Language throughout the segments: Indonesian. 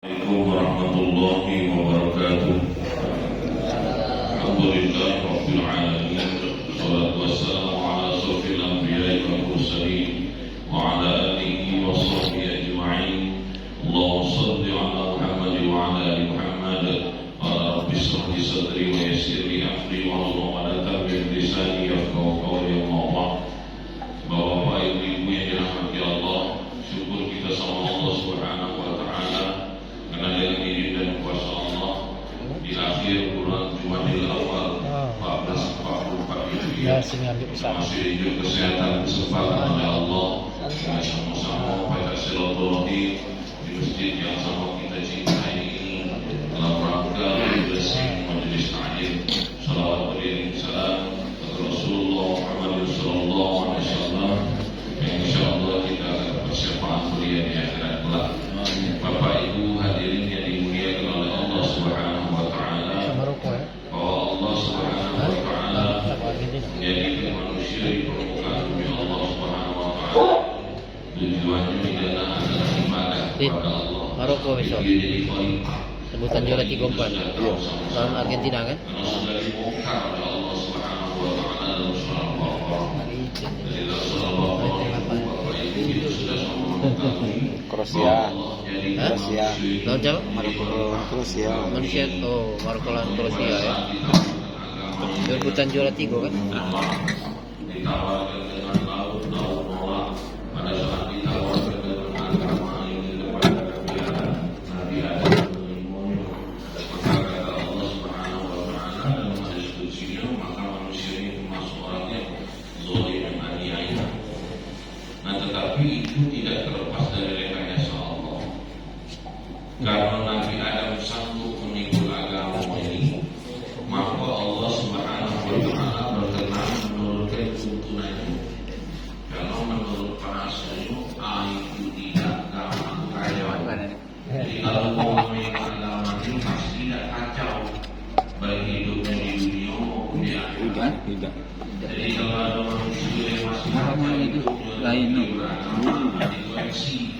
Assalamualaikum warahmatullahi wabarakatuh. Alhamdulillah rabbil alamin. Wassalatu wassalamu ala asyrofil anbiya'i wal mursalin wa ala alihi wa sahbihi ajma'in. Allahumma shalli ala Muhammad wa ala ali Muhammad. Rabbi shrah li sadri wa yassir li amri wahlul 'uqdatam min lisani yafqahu qawli. Bapak-bapak, ibu-ibu yang dirahmati Allah, syukur kita sama Allah Subhanahu wa taala karena dengan izin dan kuasa Allah di akhir bulan Jumadil Awal 1444 Hijriah masih hidup kesehatan kesempatan oleh Allah, kita sama-sama pada silaturahim di masjid yang sama kita cintai ini dalam rangka bersih majelis taklim. Salawat beriring salam kepada Rasulullah Muhammad sallallahu alaihi wasallam yang insyaallah kita akan bersyafaat mulia di akhirat kelak. Bapak Ibu hadirin yang dimuliakan oleh Allah Subhanahu wa taala. Allah Subhanahu wa taala menjadikan manusia di permukaan bumi Allah Subhanahu wa taala. Tujuannya adalah ibadah kepada Allah. Maroko besok. Sebutan juara 3-4 lawan Argentina kan? Karena sudah dibongkar oleh Allah Subhanahu wa taala dalam surah Al-Baqarah. Dari surah Al-Baqarah Bapak Ibu itu sudah sama mengetahui Kroasia. Kroasia. Lawan siapa? Kroasia. Malaysia. Oh, Maroko lawan Kroasia ya. Sebutan juara 3 kan? Ditawarkan dengan laut nolak pada saat ditawarkan dengan agama ini kepada Nabi Adam menyimpulnya. Maka kata Allah Subhanahu wa taala dalam hadis qudsinya, maka manusia ini termasuk orang yang zalim dan aniaya. Nah, tetapi itu tidak terlepas dari rekayasa Allah. Karena Nabi Adam sanggup memikul agama ini, maka Allah Subhanahu wa taala berkenan menurunkan tuntunannya. Kalau menurut bahasanya itu tidak gampang kacau. Jadi kalau mau memiliki agama itu pasti tidak kacau baik hidupnya di dunia maupun di akhirat. Jadi kalau ada manusia yang masih kacau hidupnya lain beragama dikoreksi.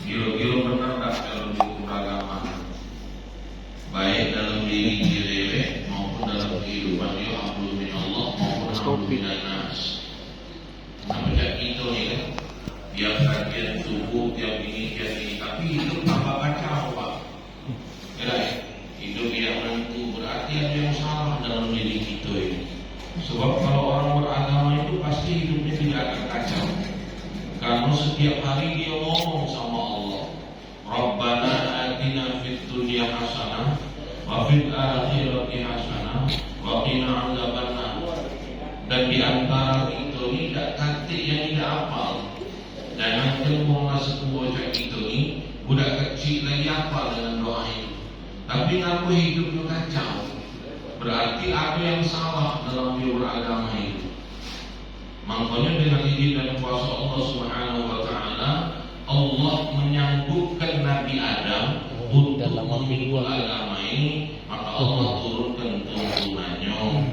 Gila-gila benar tak kalau dihukum agama, baik dalam diri diri maupun dalam kehidupan dia, amrul min Allah maupun amrul min nas. Macam itu ni kan, tiap kajian subuh, tiap ini, tapi hidup tambah kacau Pak. Hidup tidak menentu, berarti ada yang salah dalam diri kita ini. Sebab kalau orang beragama itu pasti hidupnya tidak akan kacau. Karena setiap hari dia ngomong sama Allah, Rabbana atina fid dunya hasanah wa fil akhirati hasanah wa qina adzabannar. Dan di antara itu ni tak kata yang tidak hafal. Jangan tengok sebuah cak itu ni budak kecil lagi hafal dengan doa itu. Tapi ngaku hidupnya kacau. Berarti ada yang salah dalam dia beragama itu. Makanya dengan izin dan kuasa Allah Subhanahu wa taala, Allah menyangguhkan Nabi Adam untuk memikul agama ini, maka Allah turunkan tuntunannya,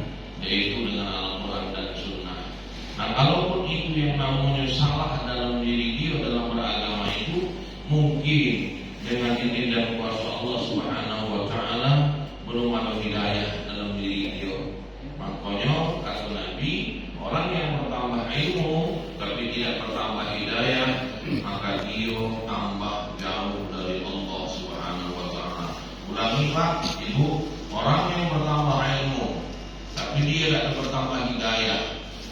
yaitu dengan Al-Quran dan Sunnah. Nah, kalaupun itu yang namanya salah dalam diri dia dalam beragama itu, mungkin dengan izin dan kuasa Allah Subhanahu wa taala belum ada hidayah dalam diri dia. Makanya kata Nabi, orang yang bertambah ilmu tapi tidak bertambah hidayah, maka dia tambah jauh dari Allah Subhanahu wa taala. Ulangi Pak, Ibu, orang yang bertambah ilmu tapi dia tidak bertambah hidayah,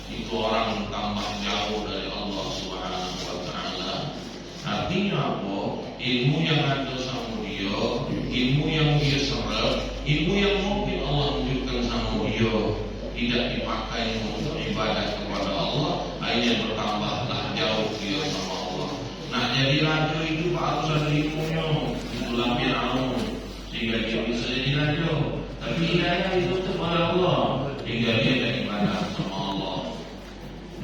itu orang tambah jauh dari Allah Subhanahu wa taala. Artinya apa? Ilmu yang ada sama dia, ilmu yang dia serap, ilmu yang mungkin Allah tunjukkan sama dia tidak dipakai untuk ibadah kepada Allah, akhirnya bertambahlah jauh dia sama Allah. Nah, jadi raja itu Pak harus ada ilmunya, itulah Fir'aun, sehingga dia bisa jadi raja. Tapi hidayah itu kepada Allah, hingga dia ada ibadah sama Allah.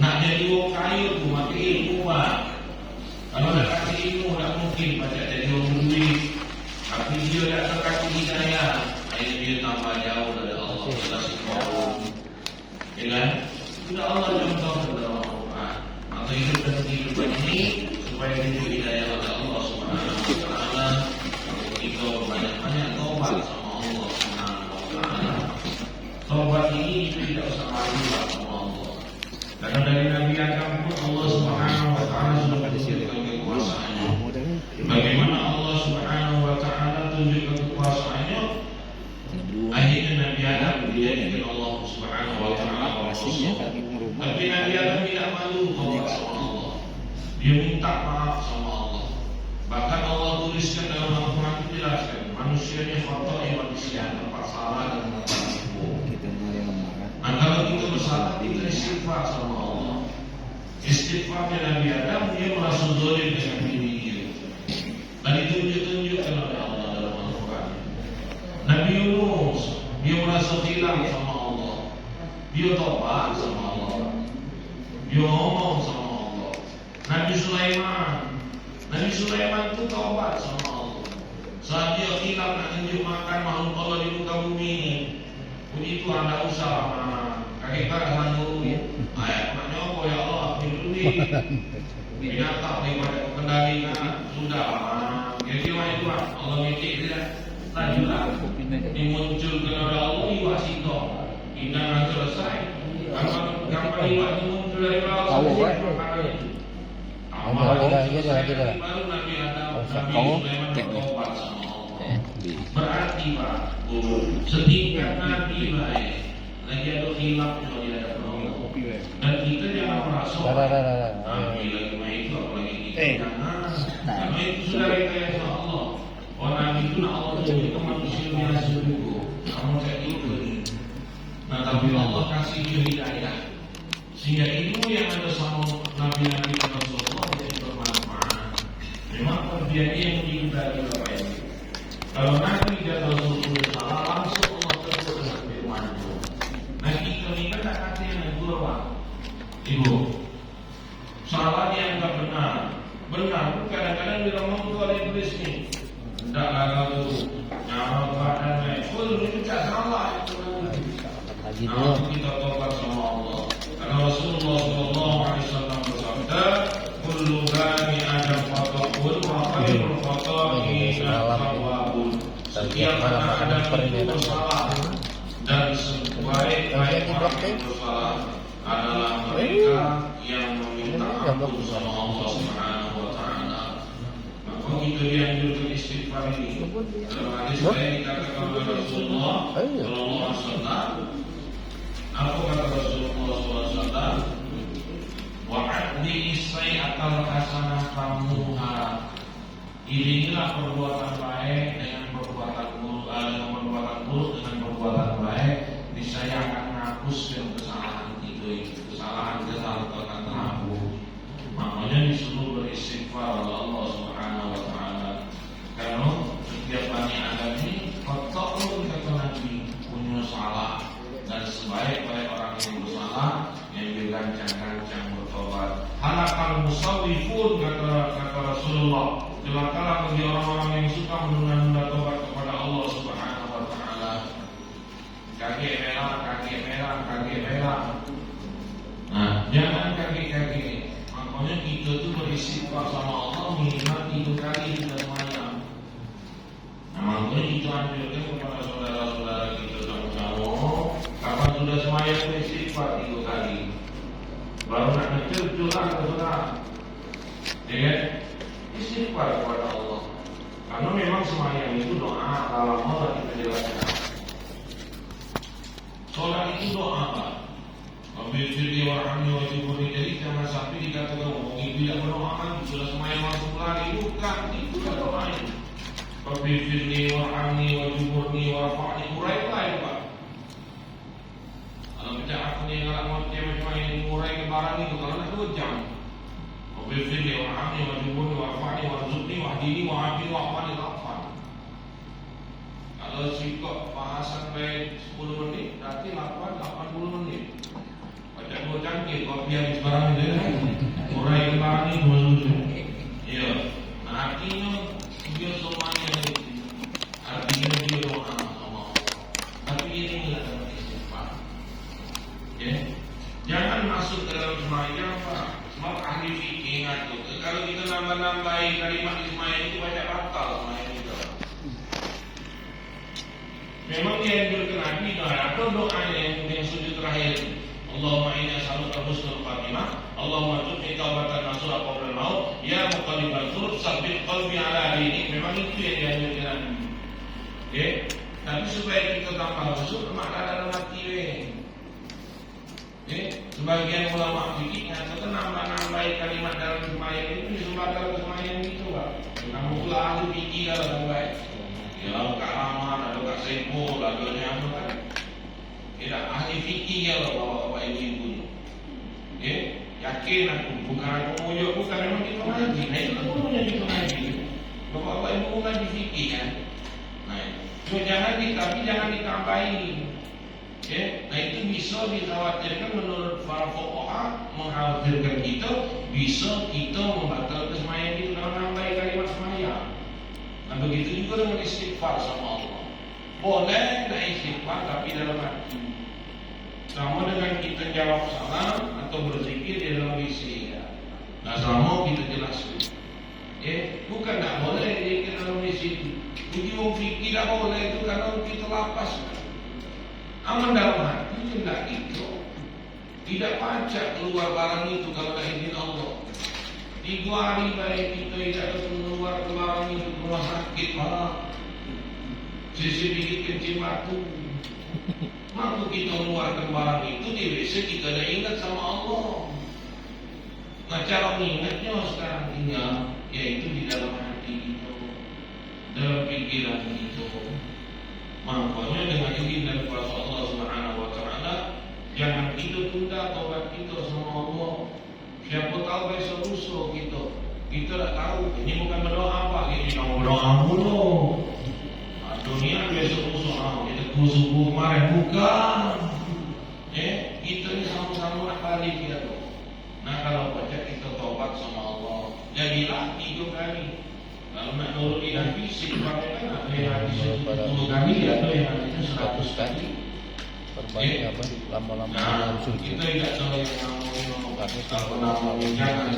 Nah, jadi orang kaya itu pakai ilmu Pak. Kalau tak kasih ilmu, tak mungkin baca jadi orang duit. Tapi dia tak terkasih hidayah, akhirnya dia tambah jauh dari Allah. Ya kan? Sudah Allah contohkan dalam Al-Quran. Maka hidup dan kehidupan ini supaya hidup hidayah oleh Allah Subhanahu wa taala. kita banyak-banyak tobat sama Allah Subhanahu wa taala. Tobat ini itu tidak usah malu sama Allah. Karena dari Nabi Adam pun Allah Subhanahu wa taala sudah menunjukkan kekuasaannya. Bagaimana Allah Subhanahu wa taala tunjukkan kekuasaannya? Akhirnya Nabi Adam dijadikan Allah Subhanahu wa taala rasul. Tapi Nabi Adam tidak malu tobat sama Allah. Dia minta maaf sama Allah. Bahkan Allah tuliskan dalam Al-Quran itu jelaskan manusianya khata manusia tempat salah dan tempat tipu. Nah, kalau kita bersalah kita istighfar sama Allah. Istighfarnya Nabi Adam dia merasa zalim dengan diri dia. Dan itu ditunjukkan oleh Allah dalam Al-Quran. Nabi Yunus dia merasa hilang sama Allah. Dia tobat sama Allah. Dia ngomong sama Allah. Nabi Sulaiman itu taubat sama Allah. Saat dia hilang nak tunjuk makan makhluk Allah di muka bumi ini. Puji Tuhan tak usah kakek kakak sanggup. Ayat maknya apa ya Allah? Ini binatang daripada kendali sudah. Jadi macam itu Allah mikir dia. Lanjutlah. Ini muncul kepada Allah iwak situ. Indah selesai. Gampang iwak itu muncul dari Allah. Baru Nabi Adam, Nabi Sulaiman bertobat sama Allah. Berarti Pak, setingkat Nabi baik, lagi ada khilaf di hadapan Allah. Dan kita jangan merasa Nabi lagi main itu, apalagi kita jangan. Karena itu sudah rekayasa Allah. Orang Nabi itu nak Allah itu manusia biasa dulu. Kamu cek itu. Nah tapi Allah kasih dia hidayah. Sehingga ilmu yang ada sama Nabi-Nabi dan Rasulullah jadi bermanfaat. Memang perbiayaan yang dihindari Bapak Ibu. Kalau Nabi dan Rasulullah salah langsung Allah tersebut dengan firman itu. Nah kita ini kan tak katanya dua Pak Ibu. Salah dianggap benar. Benar pun kadang-kadang diromong itu oleh iblis ni. Tidaklah kalau nyawa badan naik. Oh itu tak salah itu. Nah kita tobat sama Allah. Rasulullah sallallahu alaihi wasallam bersabda, "Kullu bani Adam khata'un wa khairul khata'in at-tawwabun." Setiap anak Adam itu bersalah dan sebaik-baik orang yang bersalah adalah mereka yang meminta ampun sama Allah Subhanahu wa taala. Maka kita dianjurkan istighfar ini. Dalam hadis yang dikatakan oleh Rasulullah sallallahu alaihi wasallam, apa kata Rasulullah SAW? Wa'adli isai'atal hasanah tamuha. Iringilah perbuatan baik dengan perbuatan buruk, dengan perbuatan baik. Niscaya akan menghapuskan kesalahan itu, kesalahan akan terhapus. Makanya disuruh beristighfar oleh Allah Subhanahu wa taala. Karena setiap Bani Adam ini kotor kata Nabi punya salah. Dan sebaik-baik orang yang bersalah yang dirancang-rancang bertobat. Halakal musawwifun kata Rasulullah. Celakalah bagi orang-orang yang suka menunda-nunda tobat kepada Allah Subhanahu wa taala. Kaki merah. Nah, jangan kaki. Makanya kita tu beristighfar sama Allah minimal 3 kali kita semayang. Nah, makanya kita anjurkan kepada saudara-saudara kita sama-sama. Kapan sudah semayang beristighfar 3 kali. Baru nak ngecur lah saudara. Ya kan? Istighfar kepada Allah. Karena memang semayang itu doa dalam Allah kita jelaskan. Solat itu doa Pak. Ambil firli warahmi wajiburi. Jadi jangan sampai dikatakan ngomongin tidak berdoa kan sudah semayang langsung lari. Bukan, itu kan doa itu. Ambil firli warahmi wajiburi warahmi. Urai Pak. Kalau kita aku ni kalau macam yang murai ke barang itu kalau nak 2 jam. Ambil firli warahmi wajiburi warahmi warzuqni wahdini wahabini wa'afani ta'afan. Kalau sikap bahasan baik 10 menit, berarti 80 menit. Baca 2 cangkir, kopi habis barang itu kan. Murai ke barang itu 2 Ya. Nah artinya dia semuanya itu. Artinya dia doa sama Allah. Tapi ini adalah istighfar. Ya. Jangan masuk ke dalam semayang Pak. Sebab ahli fikih ingat tu. Kalau kita nambah-nambahi kalimat di semayang itu banyak batal semayang kita. Memang dia anjurkan Nabi atau doanya yang sujud terakhir. Allahumma inni as'aluka husnul khatimah, Allahumma tubni taubatan nasuha qabla al-maut, ya muqallibal qulub tsabbit qalbi ala dinik. Memang itu yang dianjurkan Nabi. Oke? Tapi supaya kita tambah khusyuk, makna dalam hati. Sebagian ulama fikih atau nambah kalimat dalam sembahyang itu disembah dalam sembahyang itu, Pak. Namun pula ahli fikih kalau tambah. Ya lalu Kak Rahman, ada Kak Saiful, ada yang apa? Tidak ahli fikih ya loh bapak-bapak ibu-ibu. Yakin aku, bukan aku mujuk, bukan memang kita ngaji. Nah itu punya kita ngaji. Bapak-bapak ibu ngaji fikih kan. Nah, tapi jangan ditambahin. Nah itu bisa dikhawatirkan menurut para fuqaha, mengkhawatirkan kita bisa kita membatalkan sembahyang itu dengan nambah kalimat sembahyang. Nah begitu juga dengan istighfar sama Allah. Boleh nak istighfar tapi dalam hati. Sama dengan kita jawab salam atau berzikir di dalam WC. Nah selama kita jelaskan. Bukan tak boleh zikir dalam WC itu. Ujung fikir tak boleh itu karena kita lapas. Aman dalam hati tidak itu. Tidak pajak keluar barang itu kalau tak izin Allah. 3 hari baik kita tidak keluar barang itu ke rumah sakit malah sisi dikit kecil batu. Waktu kita keluarkan barang itu di WC kita dah ingat sama Allah. Nah cara mengingatnya sekarang tinggal yaitu di dalam hati kita, dalam pikiran kita. Makanya dengan izin daripada Allah Subhanahu Wa Taala, jangan kita tunda taubat kita sama Allah. Siapa tahu besok lusa kita tak tahu. Ini bukan berdoa apa, ini mau berdoa mulu. Dunia besok lusa, kita subuh kemarin bukan. Kita ni sama-sama nak balik kita tu. Nah kalau baca kita taubat sama Allah, jadilah 3 kali. Kalau nak nurut Nabi, sifatnya kan ada yang hadis 10 kali, ada yang hadis 100 kali. Perbanyak apa? Lama-lama Nah, sujud. kita tidak tahu yang nama jangan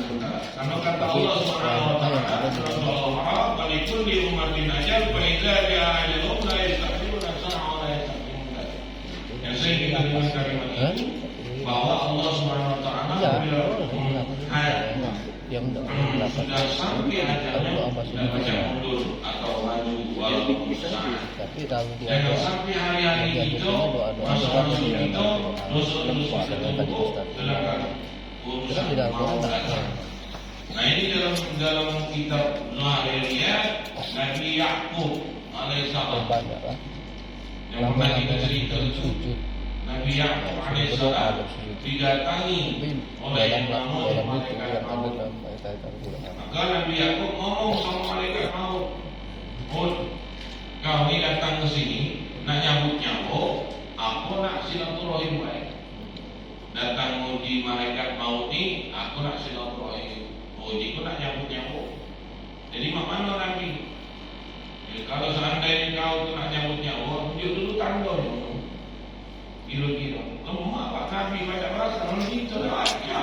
karena kata Allah Subhanahu Wa Taala dalam surah Al-A'raf, "Walikul li ummatin ajal, fa idza jaa ajaluhum la yastakhiruna sa'atan wa la yastaqdimun." Yang saya ingin kalimat itu bahwa Allah Subhanahu Wa Taala yang sudah sampai ajalnya dan baca mundur atau maju walaupun saat. tapi kalau dia Jangan sampai hari-hari itu masa-masa itu dosa-dosa tertumpuk dalam urusan mau datang. Nah ini dalam kitab Lahiriyat Nabi Ya'qub alaihissalam banyak kan yang pernah kita cerita itu. sujud Nabi Ya'qub alaihissalam didatangi oleh yang namanya malaikat maut. Maka Nabi Ya'qub ngomong sama malaikat maut, kau ni datang ke sini nak nyambut nyambut, aku nak silaturahim baik. Datang uji malaikat maut ni, aku nak silaturahim. Uji aku nak nyambut nyambut. Jadi mana Nabi? Kalau seandainya kau tu nak nyambut nyambut, tunjuk dulu tanda dulu. Kira-kira lemah Pak Nabi baca bahasa orang itu dah aja.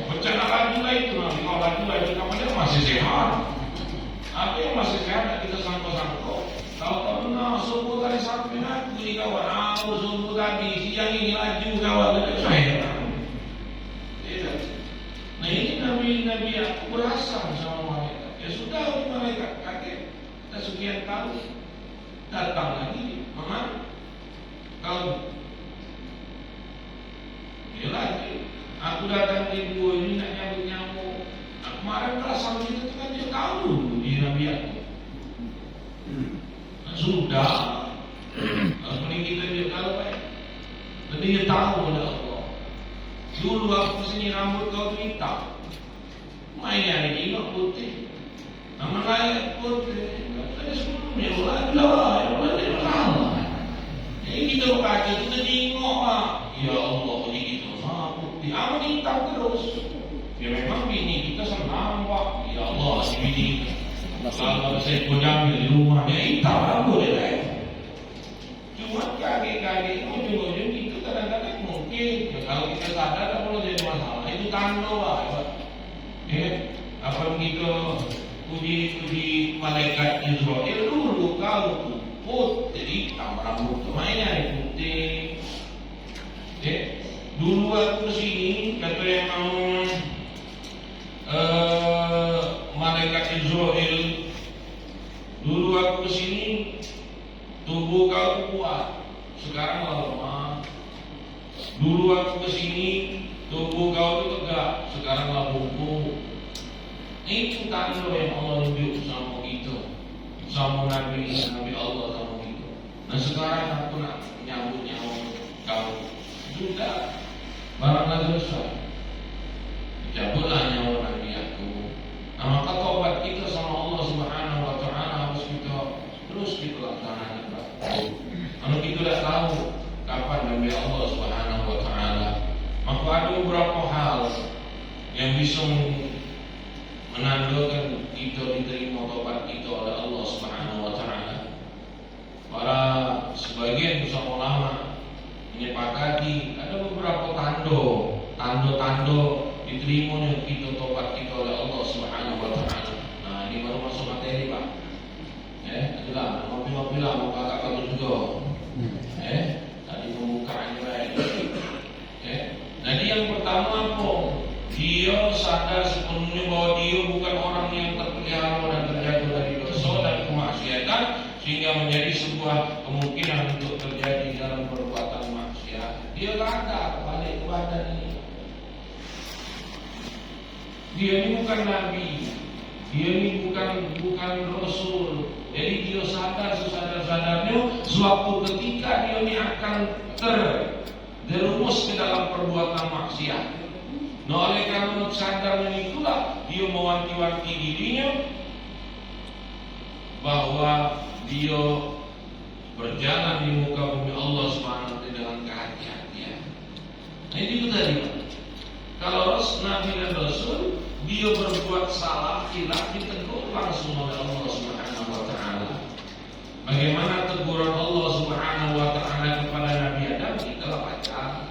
Baca lagi lah itu Nabi, kalau lagi lah itu kapan masih sehat. Apa yang masih sehat tak kita sangkut-sangkut. Tahu-tahu nah subuh tadi sampai aku ni kawan, aku subuh tadi siang ini laju kawan dengan saya. Nah ini Nabi aku berasa sama malaikat. Ya sudah malaikat kakek, dah sekian tahun datang lagi, mama. Kau ya lagi aku datang di gua ini nak nyambut. Kemarin perasaan kita tu kan dia tahu di Nabi aku. Sudah paling kita dia tahu baik. Jadi dia tahu pada Allah. Dulu aku sini rambut kau tu hitam, main hari ini putih. Nama lain putih. Tadi sebelumnya Allah ini kita baca kita tengok lah. Ya Allah ini kita sama putih. Amat hitam terus. Ya memang bini kita senang Pak. Ya Allah si bini kita. Kalau saya punya di rumah ya hitam lah boleh lah. Cuma kakek-kakek ujung-ujung itu kadang-kadang mungkin ya, kalau kita sadar tak perlu jadi masalah. Itu tanda lah. Apa begitu uji malaikat Israel dulu kau jadi tambah rambut mainnya putih. Dulu aku kesini kata yang malaikat Israel. Dulu aku kesini tubuh kau kuat, sekarang lemah. Dulu aku kesini tubuh kau itu tegak, sekarang bungkuk. Itu tanda yang Allah tunjuk sama kita, sama Nabi Allah sama kita. Nah sekarang aku nak menyambut nyawa kau, sudah baranglah selesai. Cabutlah nyawa Nabi aku. Nah maka taubat kita sama Allah Subhanahu Wa Taala harus kita terus kita laksanakan. Kalau kita tidak tahu kapan Nabi Allah Subhanahu Wa Taala, maka ada beberapa hal yang bisa menandakan kita diterima taubat kita oleh Allah Subhanahu Wa Taala. Para sebagian besar ulama menyepakati ada beberapa tanda diterimanya kita taubat kita oleh Allah Subhanahu Wa Taala. Nah ini baru masuk materi Pak. Itulah ngopi-ngopi lah mau kakak juga. Tadi pembukaannya baik. Jadi yang pertama apa? Dia sadar sepenuhnya bahwa dia bukan orang yang terpelihara dan terjatuh dari dosa dan kemaksiatan, sehingga menjadi sebuah kemungkinan untuk terjadi dalam perbuatan maksiat. Dia sadar balik kepada ini. Dia ini bukan nabi, dia ini bukan rasul. Jadi dia sadar sesadar-sadarnya suatu ketika dia ini akan terjerumus ke dalam perbuatan maksiat. Nah oleh karena sadarnya itulah dia mewanti-wanti dirinya bahwa dia berjalan di muka bumi Allah Subhanahu dengan kehati-hatian. Nah itu tadi Pak. Kalau Nabi dan Rasul dia berbuat salah, hilaf, ditegur langsung oleh Allah Subhanahu Wa Taala. Bagaimana teguran Allah Subhanahu Wa Taala kepada Nabi Adam kita baca.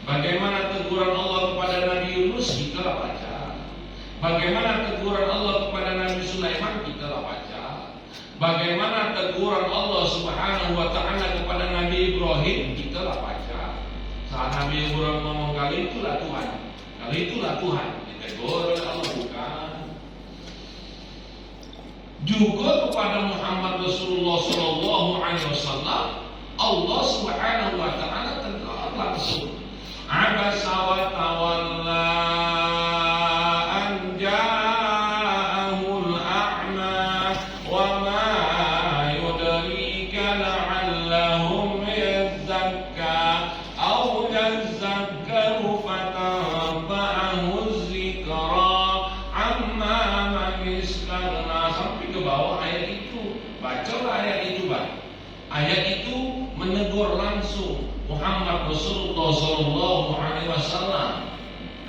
Bagaimana teguran Allah kepada Nabi Yunus kita baca. Bagaimana teguran Allah kepada Nabi Sulaiman kita baca. Bagaimana teguran Allah Subhanahu Wa Taala kepada Nabi Ibrahim kita baca. Saat Nabi Ibrahim ngomong kali itulah Tuhan, kali itulah Tuhan, ditegur oleh Allah bukan. Juga kepada Muhammad Rasulullah Sallallahu Alaihi Wasallam Allah Subhanahu Wa Taala tegur langsung. Abasa wa tawalla an ja'ahul a'ma wa ma yudrika la'allahum yazzakka aw yazzakkaru fatanfa'ahu dzikra amma man istaghna. Sampai ke bawah ayat itu. Bacalah ayat itu Pak. Ayat itu menegur langsung Muhammad Rasulullah Sallallahu Alaihi Wasallam,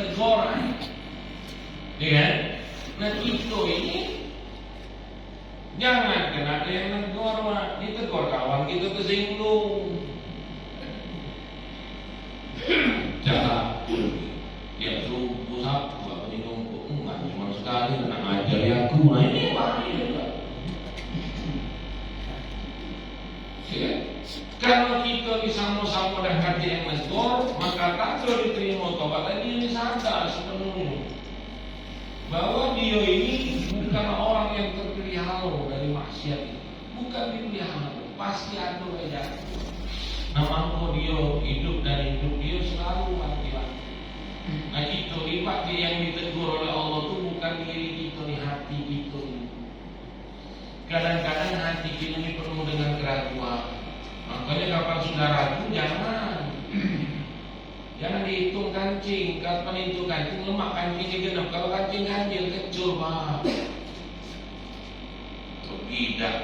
teguran, ya kan? Nah itu ini jangan kena ada yang negur, Pak. Ditegur kawan kita tersinggung. Jangan dia tuh pusat buat penyinggung nggak cuma sekali nak ngajari aku. Nah ini bahaya Pak. Ya. Kalau kita sama-sama dan hati yang mesbor, maka tak diterima tobat lagi ini sadar sepenuhnya bahwa dia ini bukan orang yang terpelihara dari maksiat itu. Bukan dipelihara, pasti ada aja. Nama dia hidup dan hidup dia selalu mati-mati. Nah itu lipat dia yang ditegur oleh Allah itu bukan diri kita, nih hati kita. Kadang-kadang hati kita ini penuh dengan keraguan. Makanya kapan sudah ragu jangan dihitung kancing. Kapan itu kancing lemak, kancingnya genap. Kalau kancing ganjil kecil Pak. Pergidak.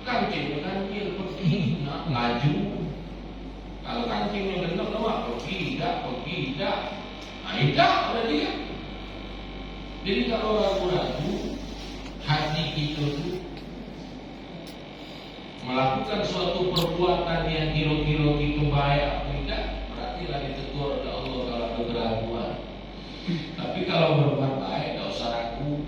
Kancingnya ganjil pergi, laju. Kalau kancingnya genap lemak, pergidak. Nah tidak oleh dia. Jadi kalau ragu-ragu hati kita itu melakukan suatu perbuatan yang kira-kira itu baik atau tidak, berarti lah ditegur oleh Allah kalau ada keraguan. Tapi kalau berbuat baik, tidak usah ragu.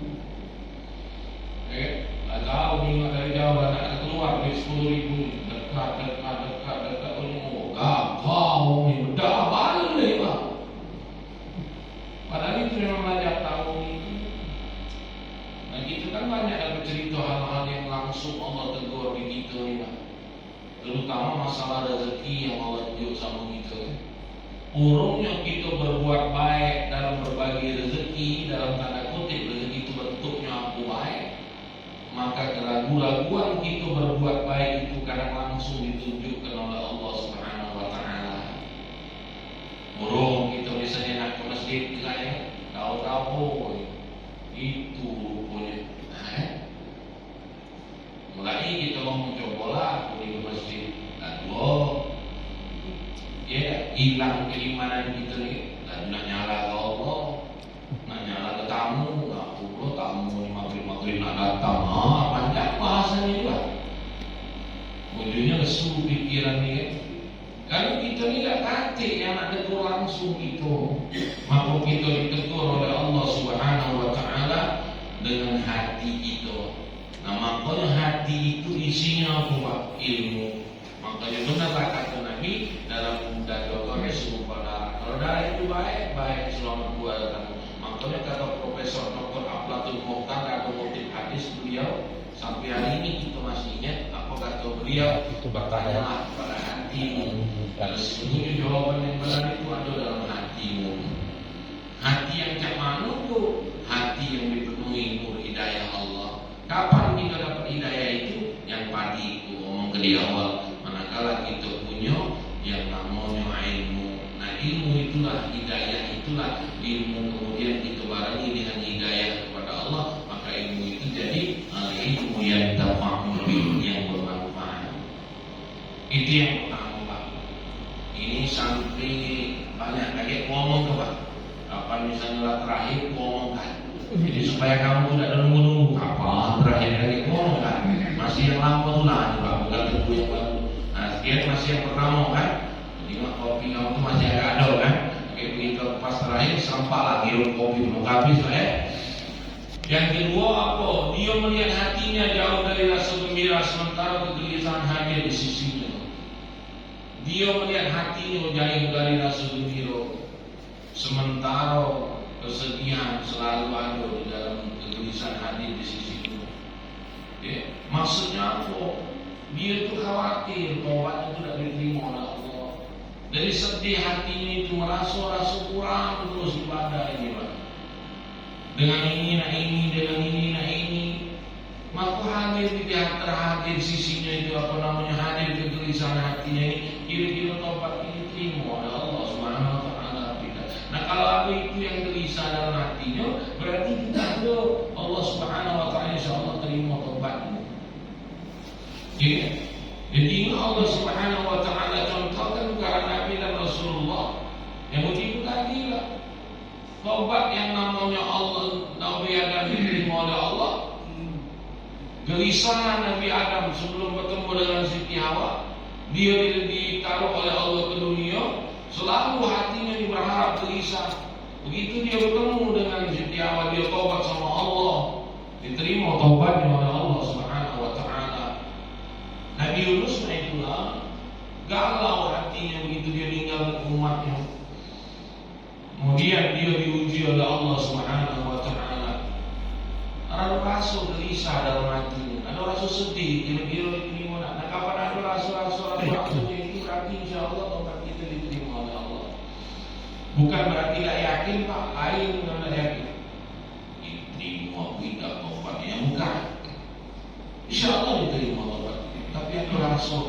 tahu nih dari jauh anak keluar duit 10.000 dekat kau nih udah balik pak. Padahal itu memang layak tahu itu. Nah kita kan banyak dapat cerita hal-hal yang langsung Allah tegur di kita nih pak. Terutama masalah rezeki yang Allah tunjuk sama kita. Urungnya kita berbuat baik dalam berbagi rezeki, dalam tanda kutip rezeki itu bentuknya aku baik, maka keraguan-raguan kita berbuat baik itu kadang langsung ditunjukkan oleh Allah Subhanahu wa Ta'ala. Urung kita misalnya nak ke masjid ya, tahu-tahu itu rupanya. Mulai kita mau cobalah pergi ke masjid, aduh. Ya, hilang keimanan kita ni. Dan nak nyala ke Allah, nak nyala ke tamu, nak pula tamu ni maghrib nak datang. Panjang bahasa ni juga. Ujungnya lesu pikiran ni kan. Kalau kita ni tak katik yang nak tegur langsung itu, maka kita ditegur oleh Allah Subhanahu wa Ta'ala dengan hati kita. Nah, makanya hati itu isinya apa? Ilmu. Makanya benarlah kata Nabi dalam dakwah pada kalau darah itu baik selama 2 tahun. Makanya kata Profesor Dr. Aflatun Mokhtar atau motif hadis beliau sampai hari ini kita masih ingat apa kata beliau, bertanyalah pada hatimu. Dan sesungguhnya jawaban yang benar itu ada dalam hatimu. Hati yang cak mana tu? Hati yang dipenuhi nur hidayah Allah. Kapan kita dapat hidayah itu? Yang padi itu ngomong ke dia awal. Manakala kita punya yang namanya ilmu. Nah ilmu itulah hidayah, itulah ilmu kemudian kita barengi dengan hidayah kepada Allah, maka ilmu itu jadi ilmu yang tafahum, yang bermanfaat. Itu yang pertama Pak. Ini santri banyak kayak ngomong ke Pak. Kapan misalnya terakhir ngomong kan. Jadi supaya kamu tidak nunggu-nunggu kapan terakhir lagi ngomong kan. Masih yang lama tuh lah Pak, bukan tentu yang baru. Dia masih yang pertama kan, jadi kopi kamu tuh masih agak ada kan, kayak begitu pas terakhir sampah lagi kopi belum habis lah ya. Yang kedua apa? Dia melihat hatinya jauh dari rasa gembira sementara kegelisahan hadir di sisinya. Dia melihat hatinya jauh dari rasa gembira sementara kesedihan selalu ada di dalam kegelisahan hadir di sisinya. Ya, maksudnya apa? Dia itu khawatir taubatnya itu tidak diterima oleh Allah. Dari sedih hatinya itu merasa kurang terus ibadah ini Pak. Dengan ini nak ini, maka hadir di pihak terhadir sisinya itu apa namanya hadir kegelisahan hatinya ini, kira-kira taubat ini diterima oleh Allah Subhanahu wa Ta'ala tidak. Nah kalau ada itu yang gelisah dalam hatinya, berarti kita ada Allah Subhanahu wa Ta'ala insyaallah terima taubatnya. Ya. Jadi Allah Subhanahu wa Ta'ala contohkan kepada Nabi dan Rasulullah yang begitu tadi lah. Taubat yang namanya Allah Nabi Adam diterima oleh Allah. Gelisah Nabi Adam sebelum bertemu dengan Siti Hawa, dia ditaruh oleh Allah ke dunia, selalu hatinya berharap gelisah. Begitu dia bertemu dengan Siti Hawa, dia taubat sama Allah, diterima taubatnya oleh Allah Subhanahu wa Ta'ala. Nabi Yunus itulah galau hatinya begitu dia meninggalkan umatnya. Kemudian dia diuji oleh Allah Subhanahu wa Ta'ala. Ada rasa gelisah dalam hatinya, ada rasa sedih, kira-kira diterima. Nah, kapan ada rasa-rasa itu berarti insya Allah taubat kita diterima oleh Allah. Bukan berarti tidak yakin Pak, lain bukan tidak yakin. Diterima tidak taubatnya, bukan. Insya Allah diterima taubat. Tapi yang langsung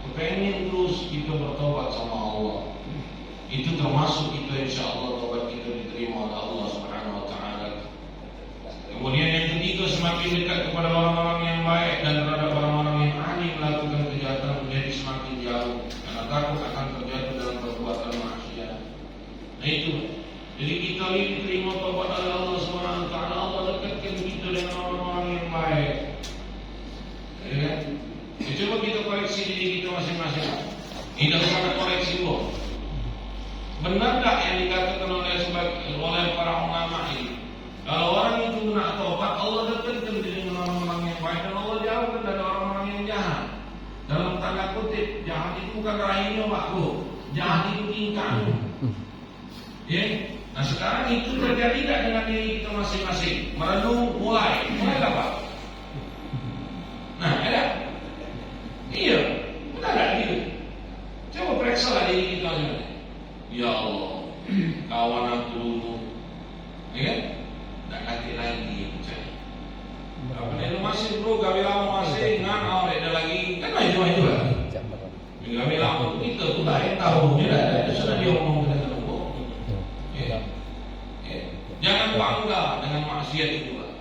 kepengen terus kita bertobat sama Allah. Itu termasuk kita insya Allah taubat kita diterima oleh Allah Subhanahu wa Ta'ala. Kemudian yang ketiga, semakin dekat kepada orang-orang yang baik dan terhadap orang-orang yang ahli melakukan kejahatan menjadi semakin jauh karena takut akan terjatuh dalam perbuatan maksiat. Nah itu. Jadi kita ini diterima taubat oleh Allah Subhanahu wa Ta'ala. Allah dekatkan kita dengan orang-orang yang baik. Ya kan? Coba kita koreksi diri kita masing-masing. Tidak usah koreksi dulu. Benar tak yang dikatakan oleh para ulama ini? Kalau orang itu nak taubat, Allah dekatkan dengan orang-orang yang baik dan jahat itu bukan rahimnya Pak Bro. Jahat itu tingkahnya. Ya. Nah sekarang itu terjadi tidak dengan diri kita masing-masing. Merenung mulai Pak. Nah, ada. Iya, benar nggak gitu? Coba periksa lah diri kita sebenarnya. Ya Allah, kawan aku dulu, ya, tak kati lagi percaya. Apa nih masih bro, gawe lama masih ngan awet ada lagi, kan itu lah. Gawe lama itu tuh lain tahu, itu sudah dia ngomong dengan aku. Jangan bangga dengan maksiat itu lah.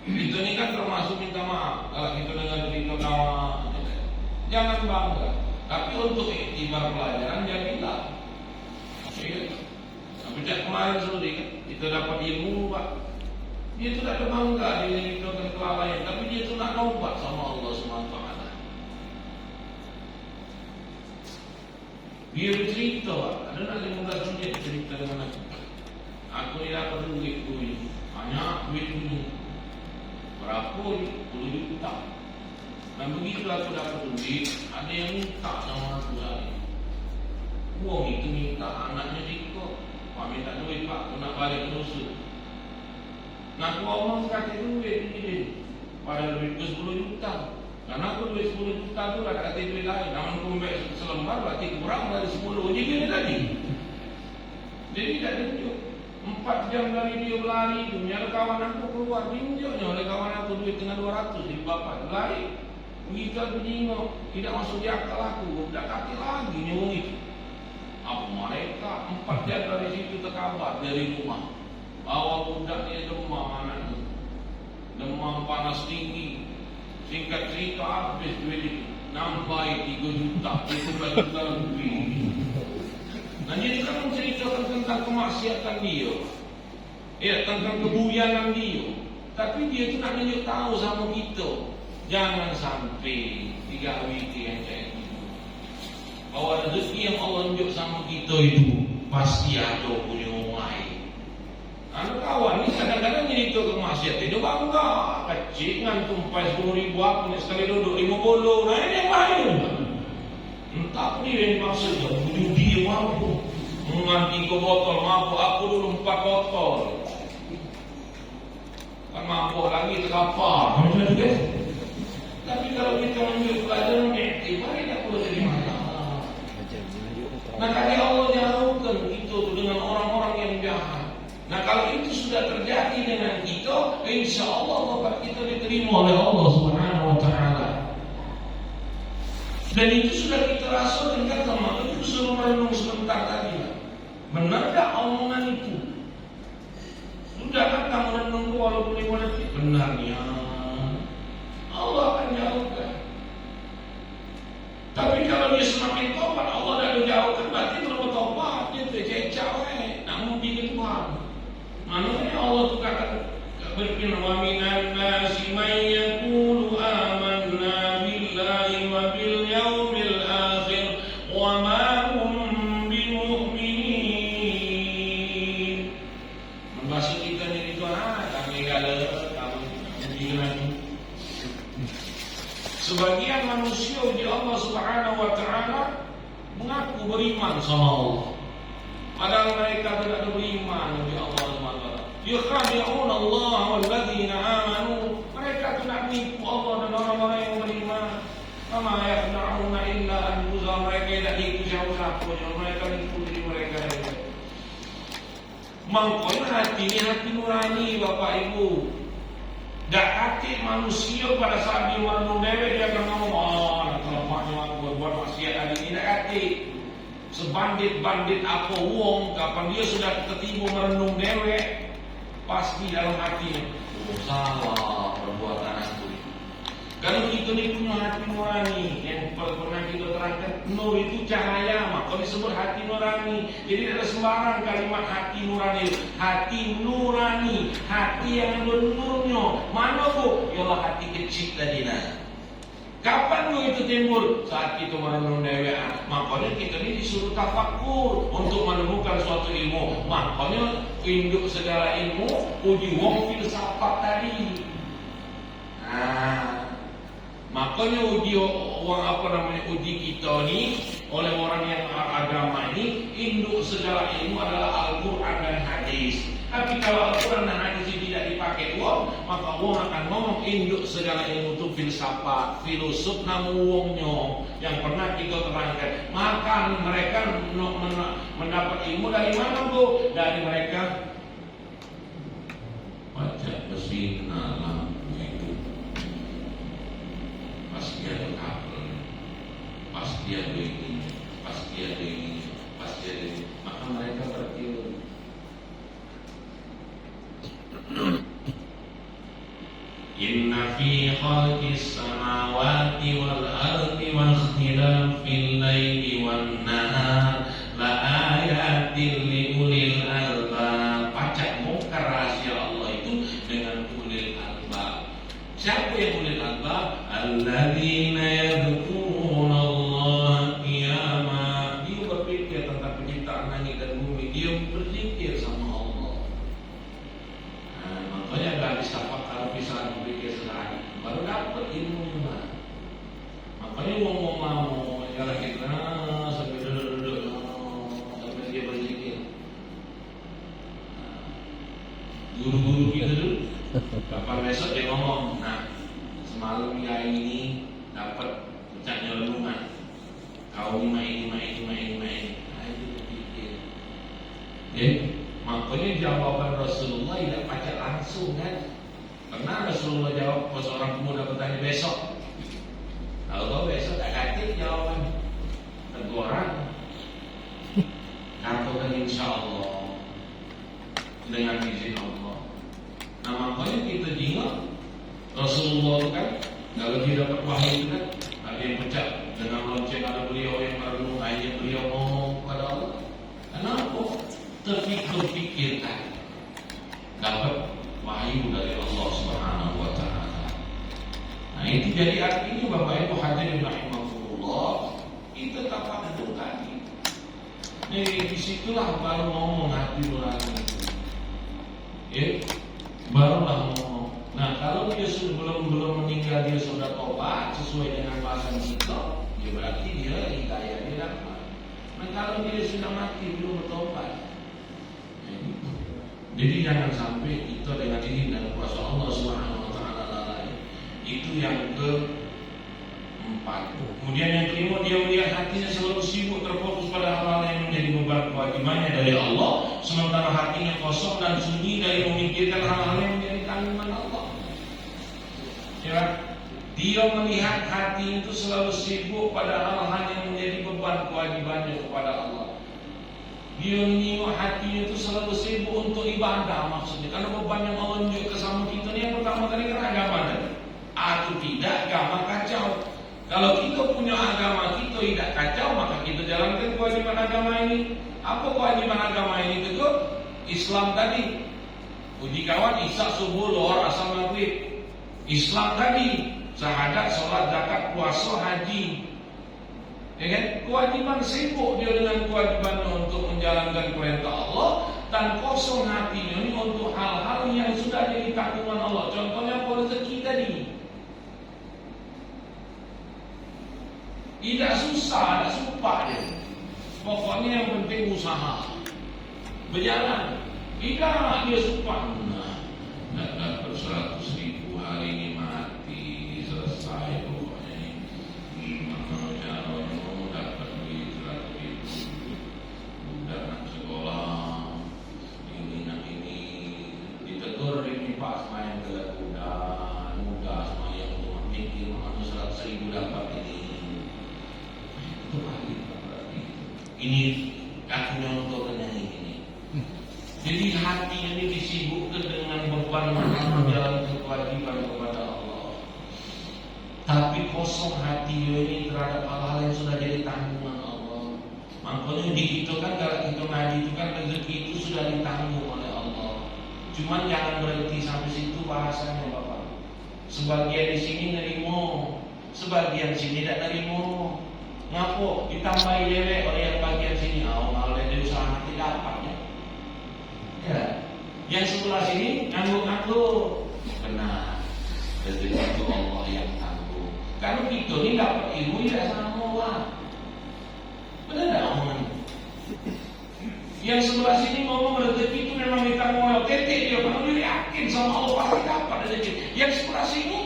Itu ini kan termasuk minta maaf kalau kita dengar video kawan. Jangan bangga, tapi untuk iktibar pelajaran jadilah. Tapi kemarin sore kan kita dapat ilmu Pak. Dia itu tak ada bangga dia itu kelalaian, tapi dia itu nak taubat sama Allah SWT. Dia bercerita Pak, ada nak 15 menit cerita dengan aku. Aku ni dapat duit ini, banyak duit ini. Berapa ni? 10 juta. Dan begitu aku dapat duit, ada yang minta sama aku tadi. Uang itu minta anaknya ikut. Pak minta duit Pak, aku nak balik ke rusun. Nak ngomong sekali duit ini. Pada duit ke 10 juta. Karena aku duit 10 juta tu ada kata duit lain. Namun aku ambil selembar berarti kurang dari 10. Jadi dia tadi. Jadi tak tunjuk. 4 jam dari dia berlari tu. Ada kawan aku keluar tunjuknya oleh kawan aku duit dengan 200 di bapak lari. Begitu aku tengok, tidak masuk di akal aku. Tak kata lagi nyawang itu. Apa mereka 4 jam dari situ terkabar dari rumah bawa budak dia demam anaknya, demam panas tinggi. Singkat cerita habis duit itu, nampai 3 juta, 3 juta lebih. Nah jadi kan menceritakan tentang kemaksiatan dia, ya tentang kebuyanan dia. Tapi dia itu nak tunjuk tahu sama kita, jangan sampai 3 wiki yang kayak bahwa rezeki yang Allah tunjuk sama kita itu pasti ada punya orang lain. Anda kawan ni kadang-kadang cerita kemaksiatan itu bangga kecil kan tumpai 10.000 aku ni sekali duduk 50. Nah ini yang lain. Entah ni yang maksudnya judi mampu menganti ke botol mampu aku dulu 4 botol. Kan mampu lagi terkapar. Tapi kalau kita menunjuk pelajaran mari tak perlu jadi masalah. Nah kali Allah jauhkan itu dengan orang-orang yang jahat. Nah kalau itu sudah terjadi dengan kita, insya Allah bapak kita diterima oleh Allah Subhanahu Wa Taala. Dan itu sudah kita rasakan kata maka itu suruh merenung sebentar tadi. Benar tak omongan itu? Sudah kata merenung walaupun 5 detik benarnya Allah akan jauhkan. Tapi kalau dia semakin tobat, Allah dah jauhkan, berarti belum tobat, dia tercecah namun bikin Tuhan. Maknanya Allah tu kata berfirman wa minan nasi may yaqulu amanna billahi wa bil yaumil akhir wa ma hum bimu'minin. Maksud kita ni itu kami gala kamu jadi sebagian manusia di Allah Subhanahu Wa Taala mengaku beriman sama Allah, padahal mereka tidak beriman di Allah Subhanahu Wa Taala. Yukhadi'un Allah walladzina amanu. Mereka tidak menipu Allah dan orang-orang yang beriman. Kama yakhda'una illa anfusahum. Mereka tidak nipu siapa-siapa. Mereka nipu diri mereka. Mangkanya hati ini hati nurani Bapak Ibu. Tak hati manusia pada saat dia merenung dewek dia akan ngomong, nak lemahnya aku berbuat maksiat hari ini. Tak hati sebandit-bandit apa uang, kapan dia sudah ketipu merenung dewek, pasti dalam hatinya, oh salah perbuatan aku. Kalau kita ni punya hati nurani, yang pernah kita terangkan, nur itu cahaya, maka disebut hati nurani. Jadi ada sembarang kalimat hati nurani. Hati nurani, hati yang bernurnya. Mana bu? Ialah hati kecil tadi nah. Kapan nur itu timbul? Saat kita merenung dewek. Makanya kita ni disuruh tafakkur untuk menemukan suatu ilmu. Makanya induk segala ilmu, uji wong filsafat tadi. Makanya uji kita ni oleh orang yang agama ini, induk segala ilmu adalah Al-Quran dan hadis. Tapi kalau Al-Quran dan hadis ini tidak dipakai uang, maka uang akan ngomong induk segala ilmu itu filsafat, filosof namun uangnya yang pernah kita terangkan. Maka mereka mendapat ilmu dari mana bu? Dari mereka baca mesin lampu itu pasti ada kabel, pasti ada ini, pasti ada ini, pasti ada ini. Maka mereka bertiur. Inna fi khalqis samawati wal ardi wa ikhtilafil laili wan nahar la ayatin li ulil albab. Pacak bongkar rahasia Allah itu dengan ulil albab. Siapa yang ulil albab? Alladzina yadhkuruna Allah qiyaman. Dia berpikir tentang penciptaan langit dan bumi. Dia berzikir sama Allah. Makanya gak bisa kalau bisa berpikir sehari baru dapat ilmunya. Makanya mau jalan kita sambil duduk sambil dia berzikir. Guru-guru kita dulu kapan besok dia ngomong, nah semalam ya ini dapat puncaknya renungan, kau ini. Nah itu berpikir. Makanya jawaban Rasulullah tidak baca langsung kan. Pernah Rasulullah jawab pas orang pemuda bertanya besok. Kalau besok tak kata jawaban teguran. Katakan insya Allah dengan izin Allah. Nah makanya kita ingat Rasulullah itu kan kalau dia dapat wahyu itu kan ada yang pecah dengan lonceng ada beliau yang merenung akhirnya beliau ngomong kepada Allah. Kenapa? Terpikir-pikirkan dapat wahyu dari Allah Subhanahu wa taala. Nah, itu jadi artinya Bapak Ibu hadirin rahimakumullah, kita tak patuh tadi. Jadi disitulah baru ngomong hati nurani itu. Barulah ngomong. Nah, kalau dia sudah belum meninggal dia sudah tobat sesuai dengan bahasan kita, ya berarti dia hidayah dia dapat. Nah, kalau dia sudah mati belum bertobat, jadi jangan sampai kita dengan ini dan kuasa Allah Subhanahu wa taala lalai. Itu yang keempat. Kemudian yang kelima, dia melihat hatinya selalu sibuk terfokus pada hal-hal yang menjadi beban kewajibannya dari Allah, sementara hatinya kosong dan sunyi dari memikirkan hal-hal yang menjadi tanggungan Allah. Ya, dia melihat hati itu selalu sibuk pada hal-hal yang menjadi beban kewajibannya kepada Allah. Dia menyimak hatinya itu selalu sibuk untuk ibadah maksudnya. Karena beban yang Allah tunjuk ke sama kita ni yang pertama kali kan agama tadi. Atau tidak agama kacau. Kalau kita punya agama kita tidak kacau, maka kita jalankan kewajiban agama ini. Apa kewajiban agama ini itu? Islam tadi. Uji kawan isya subuh lohar asar maghrib. Islam tadi syahadat, sholat, zakat, puasa, haji. Ya kan? Kewajiban sibuk dia dengan kewajibannya untuk menjalankan perintah Allah dan kosong hatinya ini untuk hal-hal yang sudah jadi tanggungan Allah. Contohnya rezeki tadi. Tidak susah, tidak sumpah dia. Pokoknya yang penting usaha berjalan. Tidak dia sumpah. Nah, dapat 100.000 hari ini mati selesai pokoknya ini. Pak semayang gelap mudah semayang untuk memikir makanya 100.000 dapat ini. Itu balik berarti. Ini aku nyontohkan yang ini. Jadi hati ini disibukkan dengan beban menjalankan kewajiban kepada Allah. Tapi kosong hati ini terhadap hal-hal yang sudah jadi tanggungan Allah. Makanya di kita kan kalau kita ngaji itu kan rezeki itu sudah ditanggung oleh Allah. Cuman jangan berhenti sampai situ bahasanya Bapak. Sebagian di sini nerimo, sebagian sini tidak nerimo. Ngapo ditambahi lewek oleh yang bagian sini. Kalau dia usaha nanti dapatnya. Ya. Yang sebelah sini ngangguk-ngangguk. Benar. Rezeki itu Allah yang tanggung. Karena kita ni dapat ilmu tidak sama orang. Benar tak omongan? Yang sebelah sini ngomong rezeki itu memang minta moal tetek dia, karena dia yakin sama Allah pasti dapat rezeki. Yang sebelah sini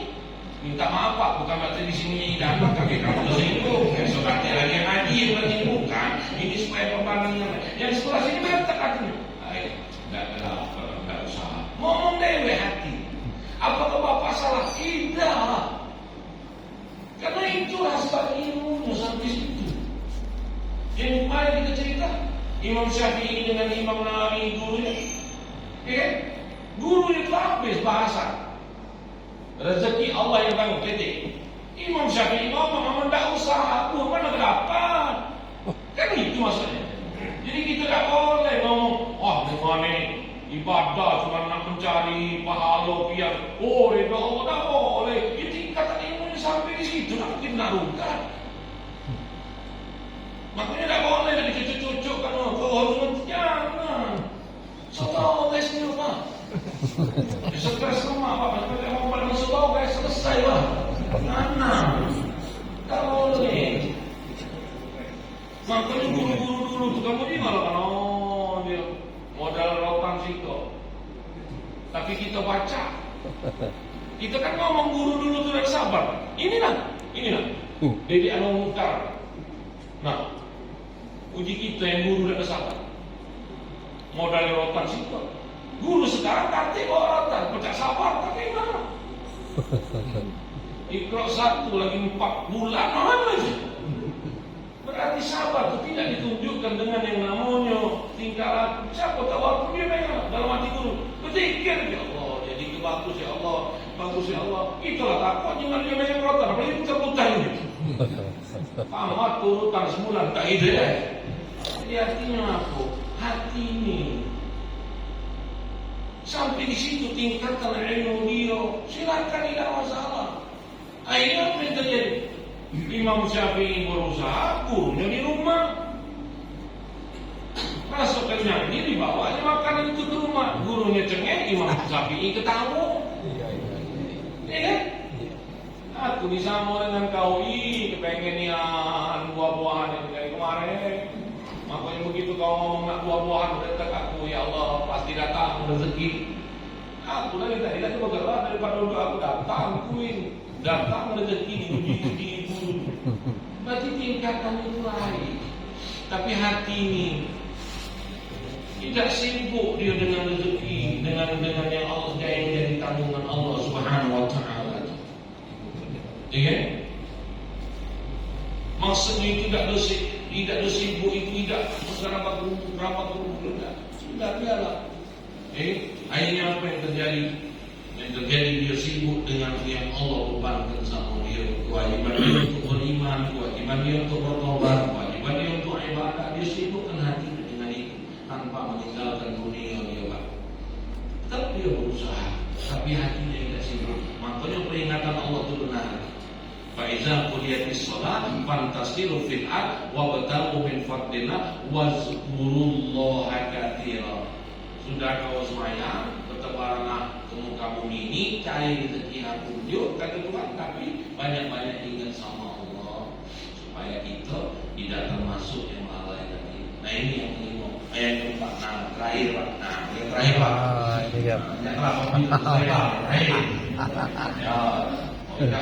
minta maaf Pak, bukan berarti di sini dapat kaki kamu tersinggung. Esok nanti lagi yang ngaji yang bukan. Ini supaya perbandingan. Yang sebelah sini bertek hatinya. Ayo, tidak usah. Ngomong dewe hati. Apakah Bapak salah? Tidak. Karena itulah sebab ilmunya sampai situ. Yang kemarin kita cerita Imam Syafi'i dengan Imam Nawawi gurunya, gurunya itu habis bahasa rezeki Allah yang tanggung titik. Imam Syafi'i ngomong tidak usah aku mana berdapat. Kan itu maksudnya. Jadi kita tak boleh ngomong dengan ini ibadah cuma nak mencari pahala biar itu Allah tak boleh. Itu tingkatan ilmunya sampai di situ nak mungkin naruhkan. Makanya tak boleh nak dicucuk-cucuk kan kau harus jangan. Soal lesnya Pak. Stres rumah Pak, macam mau pada masuk bau guys selesai Pak. Mana? Tak boleh. Makanya guru-guru dulu tu kamu ni malah kan dia modal rotan situ. Tapi kita baca. Kita kan ngomong guru dulu tu dah sabar. Ini lah. Dedi Anwar Mukhtar. Nah, uji kita yang guru dah sabar. Modal rotan situ. Guru sekarang kantik rotan, pecah sabar tapi mana? Iqra 1 lagi 4 bulan aja. Berarti sabar itu tidak ditunjukkan dengan yang namanya tingkah laku. Siapa tahu aku dia memang dalam hati guru berpikir ya Allah, jadi bagus ya Allah, bagus ya Allah. Itulah takut jangan dia memang rotan, apalagi putar-putar ini. Amat turutan sebulan tak ide ya. Jadi artinya apa? Hati ini sampai di situ tingkatan ilmu dia, silakan tidak masalah. Akhirnya apa yang terjadi? Imam Syafi'i berusaha, gurunya di rumah. Masuk kenyang, dia dibawa aja makanan itu ke rumah. Gurunya cengeng, Imam Syafi'i ketawa. Ya kan? Aku disambung dengan kau, kepengenian buah-buahan yang dari kemarin. Makanya begitu kau ngomong nak buah-buahan, mendekat aku, ya Allah, pasti datang rezeki. Aku dari tadi bergerak daripada untuk aku datang rezeki diuji-uji itu. Berarti tingkatan itu lain. Tapi hati ini tidak sibuk dia dengan rezeki, dengan yang Allah yang jadi tanggungan Allah Subhanahu wa taala. Ya. Maksudnya itu tidak sibuk itu tidak berapa guru tidak biarlah. Akhirnya apa yang terjadi? Yang terjadi dia sibuk dengan yang Allah bebankan sama dia. Kewajiban dia untuk beriman, kewajiban dia untuk bertobat, kewajiban dia untuk ibadah. Dia sibukkan hati dengan itu tanpa meninggalkan dunia dia Pak. Tetap dia berusaha, tapi hatinya tidak sibuk. Makanya peringatan Allah itu benar. Faiza qudiyatis shalah fantasiru fil ard wabtaghu min fadlillah wazkurullaha katsiran. Sudah kau sembahyang, bertebaranlah ke muka bumi ini, cari rezeki yang tunjuk, kata Tuhan, tapi banyak-banyak ingat sama Allah supaya kita tidak termasuk yang lalai tadi. Nah ini yang kelima, yang keempat, terakhir Pak. Yang terakhir Pak. Janganlah kopi terakhir. Ya,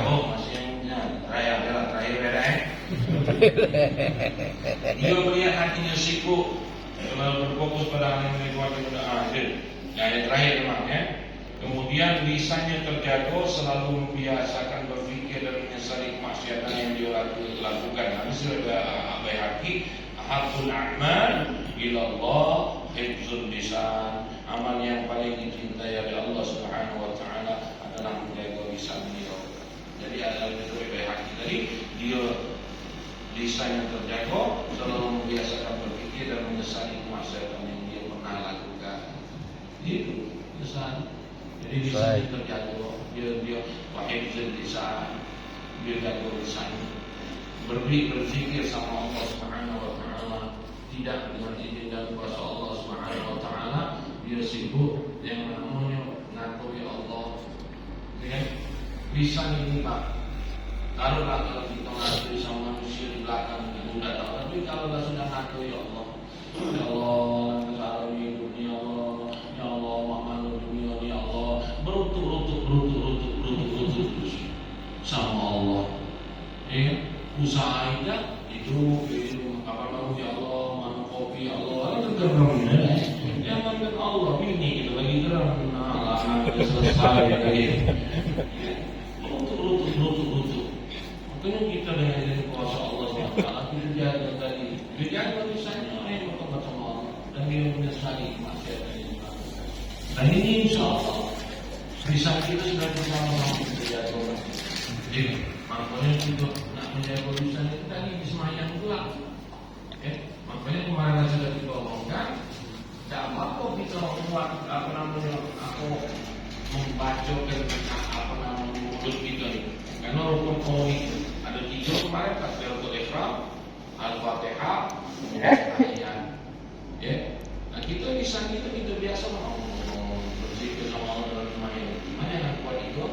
masih yang terakhir beda. Dia melihat hatinya sibuk. Kalau berfokus pada hal yang kewajiban akhir. Yang terakhir teman ya. Kemudian lisannya terjaga selalu membiasakan berfikir dan menyesali kemaksiatan yang dia lakukan. Ini sudah abai hati. Ahabul a'mal ila Allah hifzul lisan. Amal yang paling dicintai oleh Allah Subhanahu wa taala adalah menjaga lisan dia. Jadi ada itu abai hati tadi dia lisan yang terjaga selalu membiasakan berfikir dan menyesali kemaksiatan yang dia pernah lakukan. Itu lisan. Jadi lisan terjaga, dia wahifzul lisan, dia jaga lisan, berfikir sama Allah Subhanahu wa taala, tidak dengan izin dan kuasa Allah Subhanahu wa taala, dia sibuk yang namanya ngakui Allah. Ya, lisan ini Pak Kalau kita ngakui sama manusia di belakang itu udah tahu. Tapi kalau kita sudah ngakui ya Allah, kesalahan hidupnya ya Allah, makhluk dunia ya Allah, berutuk terus sama Allah. Usaha itu kapal baru ya Allah, mana kopi ya Allah, itu geramnya. Jangan kan Allah ini kita lagi geram, nah selesai lagi. Berutuk. Makanya kita dengan kuasa Allah SWT kita jaga tadi, dijaga lisannya yang bertobat sama Allah dan dia menyesali maksiat ini. Dan ini insya Allah lisan kita sudah bersama-sama kita jaga. Jadi makanya kita nak menjaga lisan itu tadi di semayang pula. Makanya kemarin sudah kita omongkan, tak apa kita membuat aku membacakan mulut kita ni. Karena rukun kau itu ada 3 kemarin, takbiratul ihram, al-fatihah, tahiyat. Nah kita lisan kita biasa berzikir sama Allah dalam semayang. Mana yang kuat itu?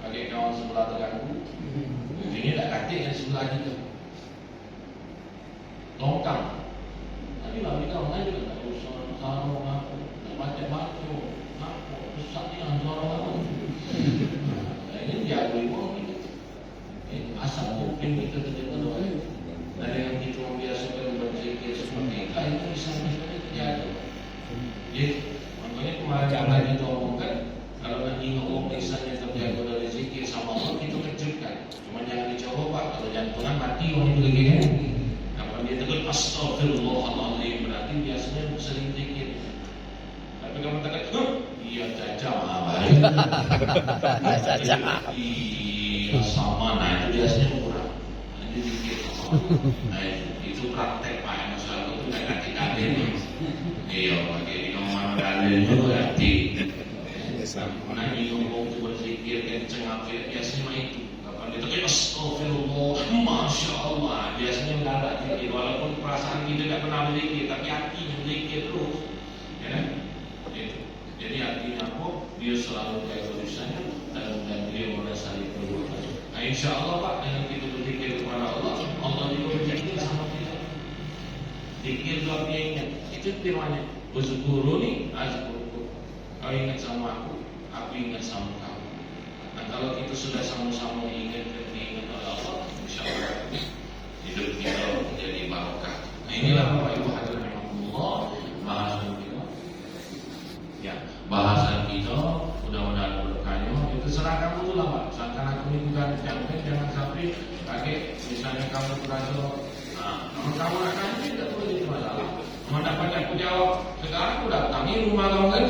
Bagi kawan sebelah terganggu, ini tak katik yang sebelah kita. Longkang. Tapi bagi kawan lain juga tak usah sarung aku, tak baca-baca, aku susahnya suara aku. Ini jago ibu kita. Asal mungkin kita terjadi doa. Ada yang kita membiasakan berzikir seperti itu bisa terjadi. Jadi makanya kemarin kita omongkan, kalau nanti ngomong lisannya terjaga dari zikir sama Allah, kita kejutkan. Cuma jangan dicoba Pak, kalau jantungan mati orang itu lagi kan. Kapan dia tegur astagfirullahaladzim, berarti biasanya sering zikir. Tapi kamu tegur, iya caca iya sama, nah itu biasanya kurang. Nanti zikir sama Allah. Nah itu praktek Pak, masalah itu tidak kaki-kaki. Iya, pakai di nomor dalil itu berarti. Nah ini ngomong itu berzikir kenceng apa biasanya itu. Kapan dia tegur astagfirullah, masya Allah, biasanya mendadak zikir. Walaupun perasaan kita tidak pernah berzikir, tapi hatinya berzikir terus. Ya kan? Jadi artinya apa? Dia selalu jaga lisannya dan dia merasai perbuatan. Nah insya Allah Pak, dengan kita berzikir kepada Allah, Allah juga berzikir sama kita. Zikir itu artinya ingat. Itu firmannya. Uzkuruni azkurkum. Kau ingat sama aku ingat sama kamu. Nah kalau kita sudah sama-sama ingat oleh Allah, insya Allah hidup kita menjadi barokah. Nah inilah Bapak Ibu hadirin rahimakumullah, bahasan kita. Ya, bahasan kita mudah-mudahan berkahnya. Itu serah kamu tuh lah Pak. Misalkan aku ini bukan jangan sampai pakai misalnya kamu terasa, nah kalau kamu nak tanya tidak boleh jadi masalah. Mau dapat aku jawab sekarang aku datangi rumah kamu kan.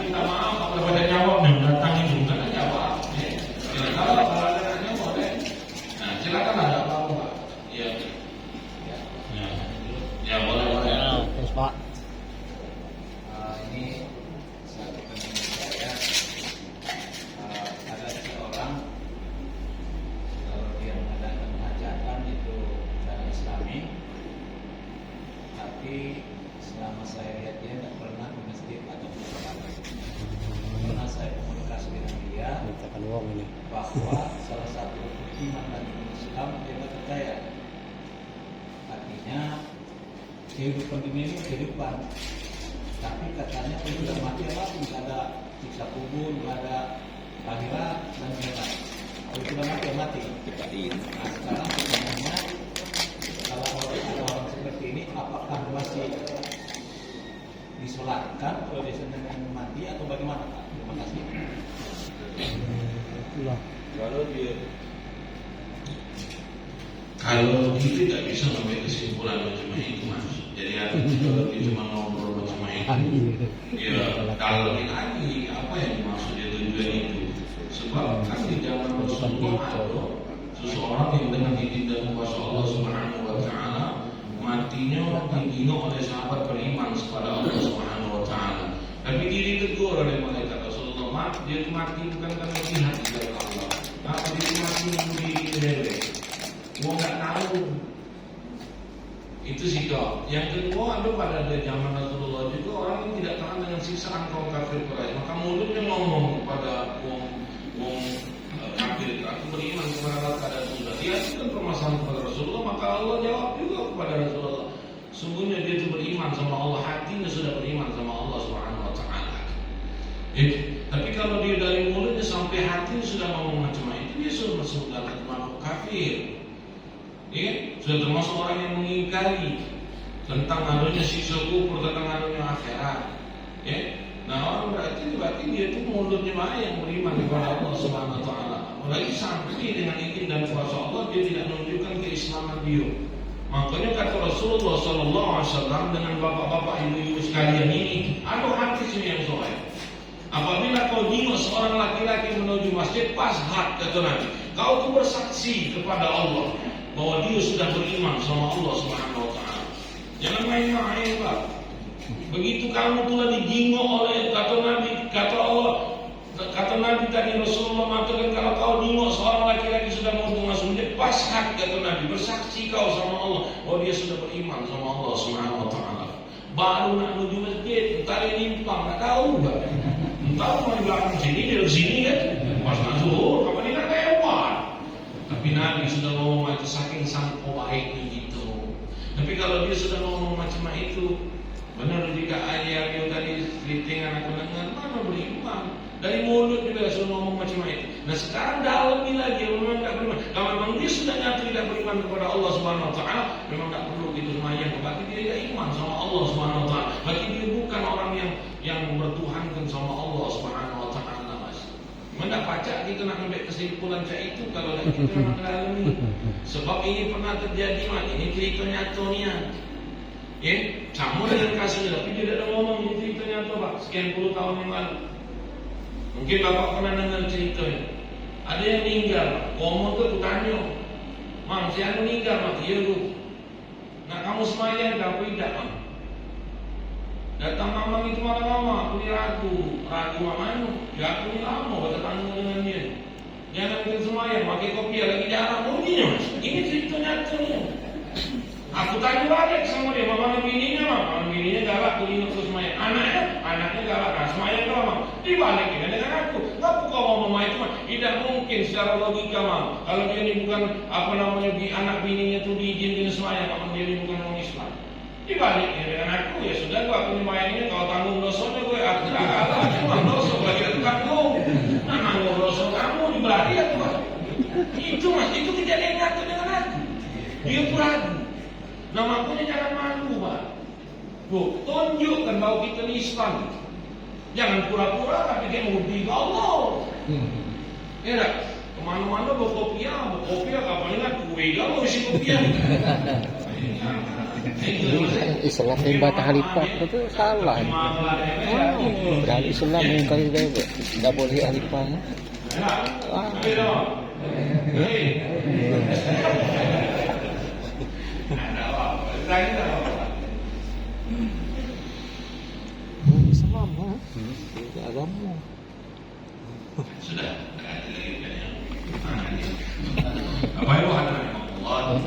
Minta maaf kalau pada jawab dan datangi juga kan jawab. Kalau ada nanya boleh. Nah silakan ada apa Pak? Ya boleh. Terus Pak. Selama saya lihat dia tidak pernah ke masjid atau ke pesantren. Pernah saya komunikasi dengan dia bahwa salah satu iman dan Islam dia percaya. Artinya kehidupan dunia ini kehidupan, tapi katanya kalau sudah mati apa pun tidak ada siksa kubur, tidak ada akhirat dan lain-lain. Kalau sudah mati. Nah sekarang sebenarnya kalau ada orang seperti ini, apakah masih disolatkan kalau dia sedang mati atau bagaimana Pak? Terima kasih. Kalau kita tidak bisa mengambil kesimpulan macam itu Mas. Jadi kalau dia cuma ngobrol macam itu, ya kalau lagi apa yang dimaksud dia tujuan itu? Sebab kan di zaman Rasulullah ada seseorang yang dengan ditindak kuasa Allah Subhanahu Wa Taala matinya dibunuh oleh sahabat beriman kepada Allah Subhanahu Wa Taala. Tapi dia ditegur oleh malaikat Rasulullah, dia mati bukan karena jihad di jalan Allah. Apa dia mati memberi diri? Gua nggak tahu. Itu sikap. Yang kedua ada pada zaman Rasulullah juga orang yang tidak tahan dengan siksaan kaum kafir Quraisy. Maka mulutnya ngomong kepada kaum kafir gitu. Aku beriman kepada Allah kepada Rasulullah. Dia ajukan permasalahan kepada Rasulullah, maka Allah jawab juga kepada Rasulullah. Sungguhnya dia itu beriman sama Allah, hatinya sudah beriman sama Allah Subhanahu wa taala. Tapi kalau dia dari mulutnya sampai hatinya sudah ngomong macam itu, dia sudah masuk dalam termasuk kafir. Sudah termasuk orang yang mengingkari tentang adanya siksa kubur, tentang adanya akhirat. Nah, orang berarti dia itu mulutnya mana yang beriman kepada Allah Subhanahu wa taala. Apalagi sampai dengan izin dan kuasa Allah dia tidak menunjukkan keislaman dia. Makanya kata Rasulullah sallallahu alaihi wasallam dengan bapak-bapak ibu-ibu sekalian ini, ada hadis ini yang sahih. Apabila kau jenguk seorang laki-laki menuju masjid, pas hak kata Nabi, kau tu bersaksi kepada Allah bahwa dia sudah beriman sama Allah Subhanahu wa taala. Jangan main-main, Pak. Begitu kamu telah dijenguk oleh kata Allah, kata Nabi tadi Rasulullah mengatakan kalau kau jenguk seorang laki-laki sudah mau masuk masjid, pas hak kata Nabi, bersaksi kau sama Allah bahwa dia sudah beriman sama Allah Subhanahu wa taala. Baru nak menuju masjid, entar ini nimpang, tak tahu enggak. Entar cuma di belakang sini, di sini kan. Pas nak zuhur, kapan ini nak lewat. Tapi Nabi sudah ngomong macam saking sangko baiknya gitu. Tapi kalau dia sudah ngomong macam itu, benar jika ayah dia tadi dengan aku dengar, mana beriman? Dari mulut juga sudah ngomong macam itu. Nah sekarang dalami lagi, memang tak beriman. Kalau memang dia sudah nyata tidak beriman kepada Allah Subhanahu wa taala, memang tak perlu gitu semayang. Berarti dia tidak iman sama Allah Subhanahu wa taala. Berarti dia bukan orang yang bertuhankan sama Allah Subhanahu wa taala, Mas. Mana pacak kita nak ambil kesimpulan macam itu kalau kita memang dalami. Sebab ini pernah terjadi, Mas. Ini cerita nyatanya. Sama dengan kasusnya, tapi dia tidak ngomong ini cerita nyata, Pak. Sekian puluh tahun yang lalu. Mungkin Bapak pernah dengar ceritanya. Ada yang meninggal, komo tu tanya, Mang, siapa meninggal, Mak? Iya, Bu. Nak kamu semayang, tak tidak, Mang. Datang mamang itu malam lama, aku ni ragu mana? Ya aku ni lama, kata tanya dengan dia. Jangan kita semayang, pakai kopi lagi jarang bunyinya, Mas. Ini cerita nyatanya. Aku tanya balik sama dia, mana bininya, Mang? Mana bininya galak, aku ingat terus semayang. Anaknya galak, nah semayang kau, Mang. Dibalikin dengan aku. Kenapa kau mau mama itu, Mang? Tidak mungkin secara logika, Mang. Kalau dia ini bukan anak bininya tu diizinkan semayang, kalau dia ini bukan orang Islam. Dibalikin dengan aku, ya sudah, aku semayangnya, kau tanggung dosanya, aku tidak kalah. Cuma dosa, lagi aku tanggung. Nah, nanggung dosa kamu, dibalik ya, Tuhan. Itu, Mas, itu kejadian nyata dengan aku. Dia pun ragu. Nah makanya jangan malu, Pak. Tunjukkan bahwa kita ni Islam. Jangan pura-pura tapi dia mau ke Allah. Ya tak? Kemana-mana bawa kopiah, kapan ingat kue kalau isi kopiah. Islam yang bata halifah itu salah. Berarti Islam yang kali tidak boleh halifah. Islam, agama. Sudah. Apa itu? Allah.